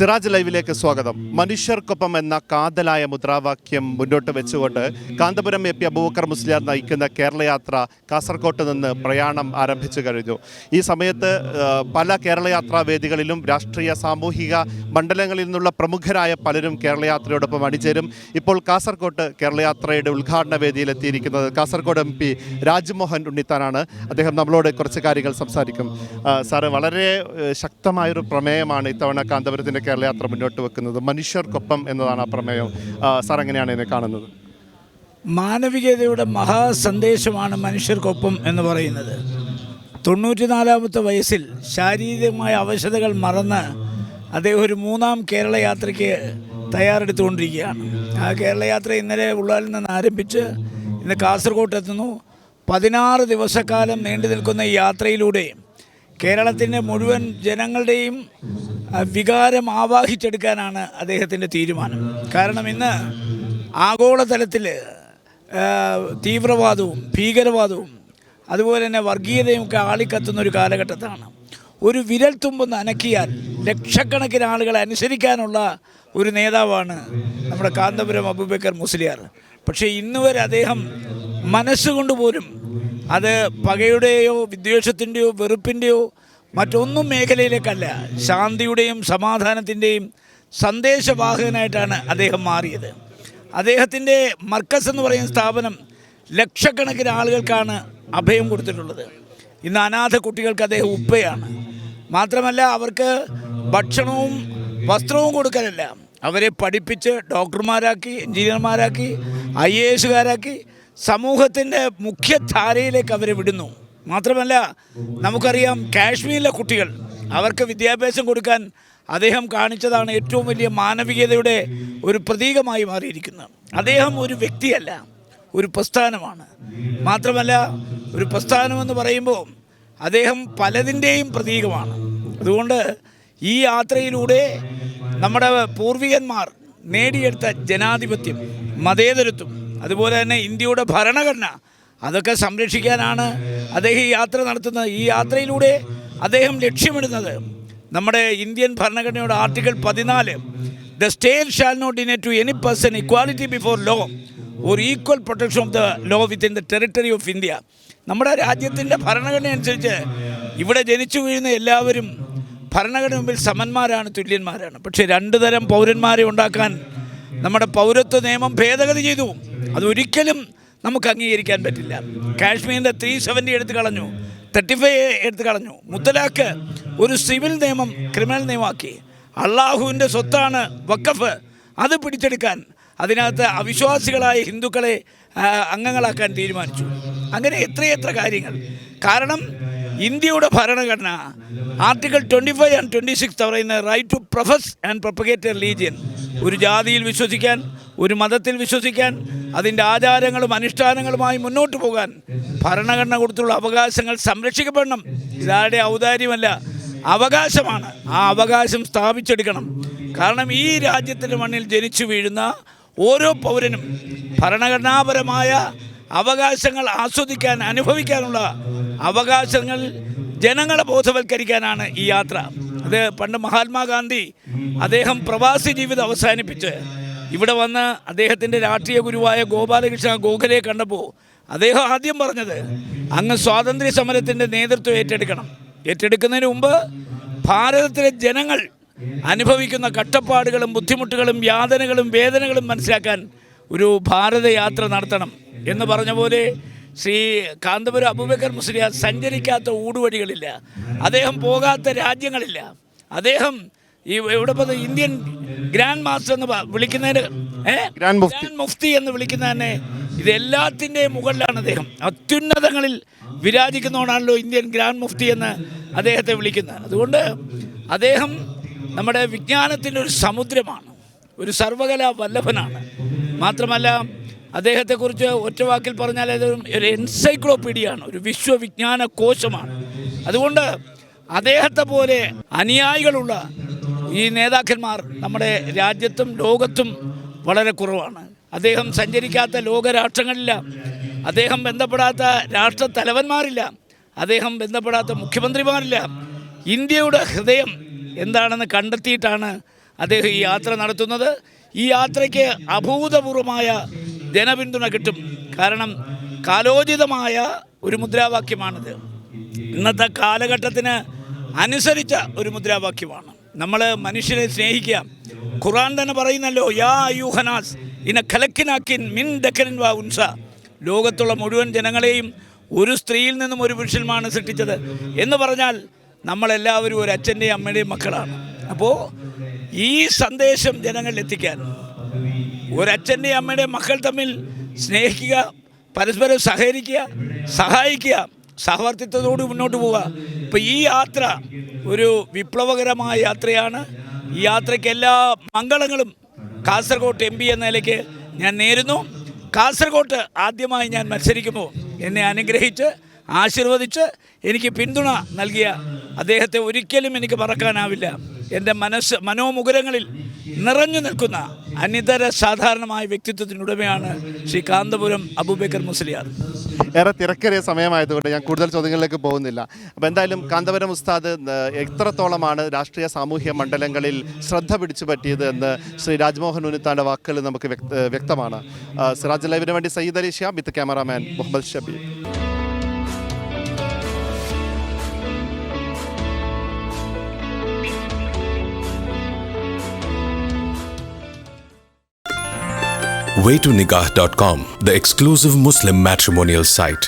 സിറാജ് ലൈവിലേക്ക് സ്വാഗതം. മനുഷ്യർക്കൊപ്പം എന്ന കാതലായ മുദ്രാവാക്യം മുന്നോട്ട് വെച്ചുകൊണ്ട് കാന്തപുരം എ പി അബൂബക്കർ മുസ്ലിയാർ നയിക്കുന്ന കേരളയാത്ര കാസർകോട്ട് നിന്ന് പ്രയാണം ആരംഭിച്ചു കഴിഞ്ഞു. ഈ സമയത്ത് പല കേരളയാത്രാ വേദികളിലും രാഷ്ട്രീയ സാമൂഹിക മണ്ഡലങ്ങളിൽ നിന്നുള്ള പ്രമുഖരായ പലരും കേരളയാത്രയോടൊപ്പം അണിചേരും. ഇപ്പോൾ കാസർകോട്ട് കേരളയാത്രയുടെ ഉദ്ഘാടന വേദിയിലെത്തിയിരിക്കുന്നത് കാസർകോട് എം പി രാജ്മോഹൻ ഉണ്ണിത്താനാണ്. അദ്ദേഹം നമ്മളോട് കുറച്ച് കാര്യങ്ങൾ സംസാരിക്കും. സാറ്, വളരെ ശക്തമായൊരു പ്രമേയമാണ് ഇത്തവണ കാന്തപുരത്തിൻ്റെ കേരളയാത്ര മുന്നോട്ട് വെക്കുന്നത്. മനുഷ്യർക്കൊപ്പം എന്നതാണ് ആ പ്രമേയം. സാർ എങ്ങനെയാണ് ഇതിനെ കാണുന്നത്? മാനവികതയുടെ മഹാസന്ദേശമാണ് മനുഷ്യർക്കൊപ്പം എന്ന് പറയുന്നത്. 94-ാമത്തെ വയസ്സിൽ ശാരീരികമായ അവശതകൾ മറന്ന് അദ്ദേഹം ഒരു 3-ാം കേരളയാത്രയ്ക്ക് തയ്യാറെടുത്തുകൊണ്ടിരിക്കുകയാണ്. ആ കേരളയാത്ര ഇന്നലെ ഉള്ളാലിൽ നിന്ന് ആരംഭിച്ച് ഇന്ന് കാസർഗോഡ് എത്തുന്നു. 16 ദിവസക്കാലം നീണ്ടു നിൽക്കുന്ന ഈ യാത്രയിലൂടെ കേരളത്തിൻ്റെ മുഴുവൻ ജനങ്ങളുടെയും വികാരം ആവാഹിച്ചെടുക്കാനാണ് അദ്ദേഹത്തിൻ്റെ തീരുമാനം. കാരണം ഇന്ന് ആഗോളതലത്തിൽ തീവ്രവാദവും ഭീകരവാദവും അതുപോലെ തന്നെ വർഗീയതയും ഒക്കെ ആളിക്കത്തുന്ന ഒരു കാലഘട്ടത്താണ്. ഒരു വിരൽ തുമ്പൊന്ന് അനക്കിയാൽ ലക്ഷക്കണക്കിന് ആളുകളെ അനുസരിക്കാനുള്ള ഒരു നേതാവാണ് നമ്മുടെ കാന്തപുരം അബൂബക്കർ മുസ്ലിയാർ. പക്ഷേ ഇന്നുവരെ അദ്ദേഹം മനസ്സുകൊണ്ട് പോലും അത് പകയുടെയോ വിദ്വേഷത്തിൻ്റെയോ വെറുപ്പിൻ്റെയോ മറ്റൊന്നും മേഖലയിലേക്കല്ല, ശാന്തിയുടെയും സമാധാനത്തിൻ്റെയും സന്ദേശവാഹകനായിട്ടാണ് അദ്ദേഹം മാറിയത്. അദ്ദേഹത്തിൻ്റെ മർക്കസ് എന്ന് പറയുന്ന സ്ഥാപനം ലക്ഷക്കണക്കിന് ആളുകൾക്കാണ് അഭയം കൊടുത്തിട്ടുള്ളത്. ഇന്ന് അനാഥ കുട്ടികൾക്ക് അദ്ദേഹം ഉപ്പയാണ്. മാത്രമല്ല, അവർക്ക് ഭക്ഷണവും വസ്ത്രവും കൊടുക്കലല്ല, അവരെ പഠിപ്പിച്ച് ഡോക്ടർമാരാക്കി, എഞ്ചിനീയർമാരാക്കി, IAS സമൂഹത്തിൻ്റെ മുഖ്യധാരയിലേക്ക് അവരെ വിടുന്നു. മാത്രമല്ല, നമുക്കറിയാം കാശ്മീരിലെ കുട്ടികൾ, അവർക്ക് വിദ്യാഭ്യാസം കൊടുക്കാൻ അദ്ദേഹം കാണിച്ചതാണ് ഏറ്റവും വലിയ മാനവികതയുടെ ഒരു പ്രതീകമായി മാറിയിരിക്കുന്നത്. അദ്ദേഹം ഒരു വ്യക്തിയല്ല, ഒരു പ്രസ്ഥാനമാണ്. മാത്രമല്ല, ഒരു പ്രസ്ഥാനമെന്ന് പറയുമ്പോൾ അദ്ദേഹം പലതിൻ്റെയും പ്രതീകമാണ്. അതുകൊണ്ട് ഈ യാത്രയിലൂടെ നമ്മുടെ പൂർവികന്മാർ നേടിയെടുത്ത ജനാധിപത്യം, മതേതരത്വം, അതുപോലെ തന്നെ ഇന്ത്യയുടെ ഭരണഘടന, അതൊക്കെ സംരക്ഷിക്കാനാണ് അദ്ദേഹം ഈ യാത്ര നടത്തുന്നത്. ഈ യാത്രയിലൂടെ അദ്ദേഹം ലക്ഷ്യമിടുന്നത് നമ്മുടെ ഇന്ത്യൻ ഭരണഘടനയുടെ article 14, the state shall not deny to any person equality before law or equal protection of the law within the territory of India. നമ്മുടെ രാജ്യത്തിൻ്റെ ഭരണഘടന അനുസരിച്ച് ഇവിടെ ജനിച്ചു വീഴുന്ന എല്ലാവരും ഭരണഘടന മുമ്പിൽ സമന്മാരാണ്, തുല്യന്മാരാണ്. പക്ഷേ 2 തരം പൗരന്മാരെ ഉണ്ടാക്കാൻ നമ്മുടെ പൗരത്വ നിയമം ഭേദഗതി ചെയ്തു. അതൊരിക്കലും നമുക്ക് അംഗീകരിക്കാൻ പറ്റില്ല. കാശ്മീരിൻ്റെ 370 എടുത്തു കളഞ്ഞു, 35 എടുത്തു കളഞ്ഞു. മുത്തലാഖ് ഒരു സിവിൽ നിയമം ക്രിമിനൽ നിയമമാക്കി. അള്ളാഹുവിൻ്റെ സ്വത്താണ് വഖഫ്, അത് പിടിച്ചെടുക്കാൻ അതിനകത്ത് അവിശ്വാസികളായ ഹിന്ദുക്കളെ അംഗങ്ങളാക്കാൻ തീരുമാനിച്ചു. അങ്ങനെ എത്രയെത്ര കാര്യങ്ങൾ. കാരണം ഇന്ത്യയുടെ ഭരണഘടന ആർട്ടിക്കിൾ 25 and 26 പറയുന്ന right to profess and propagate religion, ഒരു ജാതിയിൽ വിശ്വസിക്കാൻ, ഒരു മതത്തിൽ വിശ്വസിക്കാൻ, അതിൻ്റെ ആചാരങ്ങളും അനുഷ്ഠാനങ്ങളുമായി മുന്നോട്ട് പോകാൻ ഭരണഘടന കൊടുത്തുള്ള അവകാശങ്ങൾ സംരക്ഷിക്കപ്പെടണം. ഇതാരുടെ ഔദാര്യമല്ല, അവകാശമാണ്. ആ അവകാശം സ്ഥാപിച്ചെടുക്കണം. കാരണം ഈ രാജ്യത്തിൻ്റെ മണ്ണിൽ ജനിച്ചു വീഴുന്ന ഓരോ പൗരനും ഭരണഘടനാപരമായ അവകാശങ്ങൾ ആസ്വദിക്കാൻ, അനുഭവിക്കാനുള്ള അവകാശങ്ങൾ ജനങ്ങളെ ബോധവൽക്കരിക്കാനാണ് ഈ യാത്ര. അത് പണ്ട് മഹാത്മാഗാന്ധി അദ്ദേഹം പ്രവാസി ജീവിതം അവസാനിപ്പിച്ച് ഇവിടെ വന്ന് അദ്ദേഹത്തിൻ്റെ രാഷ്ട്രീയ ഗുരുവായ ഗോപാലകൃഷ്ണ ഗോഖലെ കണ്ടപ്പോൾ അദ്ദേഹം ആദ്യം പറഞ്ഞത്, അങ്ങ് സ്വാതന്ത്ര്യ സമരത്തിൻ്റെ നേതൃത്വം ഏറ്റെടുക്കുന്നതിന് മുമ്പ് ഭാരതത്തിലെ ജനങ്ങൾ അനുഭവിക്കുന്ന കഷ്ടപ്പാടുകളും ബുദ്ധിമുട്ടുകളും യാതനകളും വേദനകളും മനസ്സിലാക്കാൻ ഒരു ഭാരതയാത്ര നടത്തണം എന്ന് പറഞ്ഞ പോലെ ശ്രീ കാന്തപുരം അബൂബക്കർ മുസ്ലിയാർ സഞ്ചരിക്കാത്ത ഊടുവഴികളില്ല, അദ്ദേഹം പോകാത്ത രാജ്യങ്ങളില്ല. അദ്ദേഹം ഈ ഇവിടെ ഇന്ത്യൻ ഗ്രാൻഡ് മാസ്റ്റർ എന്ന് വിളിക്കുന്നതിന് ഗ്രാൻഡ് മുഫ്തി എന്ന് വിളിക്കുന്നതന്നെ ഇതെല്ലാത്തിൻ്റെയും മുകളിലാണ്. അദ്ദേഹം അത്യുന്നതങ്ങളിൽ വിരാജിക്കുന്നതുകൊണ്ടാണല്ലോ ഇന്ത്യൻ ഗ്രാൻഡ് മുഫ്തി എന്ന് അദ്ദേഹത്തെ വിളിക്കുന്നത്. അതുകൊണ്ട് അദ്ദേഹം നമ്മുടെ വിജ്ഞാനത്തിൻ്റെ ഒരു സമുദ്രമാണ്, ഒരു സർവകലാ വല്ലഭനാണ്. മാത്രമല്ല, അദ്ദേഹത്തെക്കുറിച്ച് ഒറ്റ വാക്കിൽ പറഞ്ഞാൽ ഒരു എൻസൈക്ലോപീഡിയയാണ്, ഒരു വിശ്വവിജ്ഞാന കോശമാണ്. അതുകൊണ്ട് അദ്ദേഹത്തെ പോലെ അനുയായികളുള്ള ഈ നേതാക്കന്മാർ നമ്മുടെ രാജ്യത്തും ലോകത്തും വളരെ കുറവാണ്. അദ്ദേഹം സഞ്ചരിക്കാത്ത ലോകരാഷ്ട്രങ്ങളില്ല, അദ്ദേഹം ബന്ധപ്പെടാത്ത രാഷ്ട്ര തലവന്മാരില്ല, അദ്ദേഹം ബന്ധപ്പെടാത്ത മുഖ്യമന്ത്രിമാരില്ല. ഇന്ത്യയുടെ ഹൃദയം എന്താണെന്ന് കണ്ടെത്തിയിട്ടാണ് അദ്ദേഹം ഈ യാത്ര നടത്തുന്നത്. ഈ യാത്രയ്ക്ക് അഭൂതപൂർവമായ ജനപിന്തുണ കിട്ടും. കാരണം കാലോചിതമായ ഒരു മുദ്രാവാക്യമാണിത്. ഇന്നത്തെ കാലഘട്ടത്തിന് അനുസരിച്ച ഒരു മുദ്രാവാക്യമാണ്. നമ്മൾ മനുഷ്യരെ സ്നേഹിക്കുക. ഖുർആൻ തന്നെ പറയുന്നല്ലോ, യാ അയ്യൂഹനാസ് ഇന ഖലക്കിനാക്കിൻ മിൻ ദക്കറിൻ വ ഉൻസ. ലോകത്തുള്ള മുഴുവൻ ജനങ്ങളെയും ഒരു സ്ത്രീയിൽ നിന്നും ഒരു പുരുഷനുമാണ് സൃഷ്ടിച്ചത് എന്ന് പറഞ്ഞാൽ നമ്മളെല്ലാവരും ഒരു അച്ഛൻ്റെയും അമ്മയുടെയും മക്കളാണ്. അപ്പോൾ ഈ സന്ദേശം ജനങ്ങളിൽ എത്തിക്കാൻ ഒരച്ഛൻ്റെയും അമ്മയുടെയും മക്കൾ തമ്മിൽ സ്നേഹിക്കുക, പരസ്പരം സഹകരിക്കുക, സഹായിക്കുക, സഹവർത്തിത്വത്തോട് മുന്നോട്ട് പോവുക. ഇപ്പോൾ ഈ യാത്ര ഒരു വിപ്ലവകരമായ യാത്രയാണ്. ഈ യാത്രയ്ക്ക് എല്ലാ മംഗളങ്ങളും കാസർഗോഡ് MP എന്ന നിലയ്ക്ക് ഞാൻ നേരുന്നു. കാസർഗോഡ് ആദ്യമായി ഞാൻ മത്സരിക്കുമ്പോൾ എന്നെ അനുഗ്രഹിച്ച് ആശീർവദിച്ച് എനിക്ക് പിന്തുണ നൽകിയ അദ്ദേഹത്തെ ഒരിക്കലും എനിക്ക് മറക്കാനാവില്ല. എൻ്റെ മനോമുകുരങ്ങളിൽ നിറഞ്ഞു നിൽക്കുന്ന അനിതര സാധാരണമായ വ്യക്തിത്വത്തിനുടമയാണ് ശ്രീ കാന്തപുരം അബൂബക്കർ മുസ്ലിയാർ. ഏറെ തിരക്കേറിയ സമയമായതുകൊണ്ട് ഞാൻ കൂടുതൽ ചോദ്യങ്ങളിലേക്ക് പോകുന്നില്ല. അപ്പോൾ എന്തായാലും കാന്തപുരം ഉസ്താദ് എത്രത്തോളമാണ് രാഷ്ട്രീയ സാമൂഹ്യ മണ്ഡലങ്ങളിൽ ശ്രദ്ധ പിടിച്ചു പറ്റിയത് എന്ന് ശ്രീ രാജ്മോഹൻ ഉന്നിത്താൻ്റെ വാക്കുകൾ നമുക്ക് വ്യക്തമാണ്. സിറാജ് ലൈവിന് വേണ്ടി Sayyid Ali Shihab, with cameraman Muhammad Shabeer. Waytonikah.com, the exclusive Muslim matrimonial site.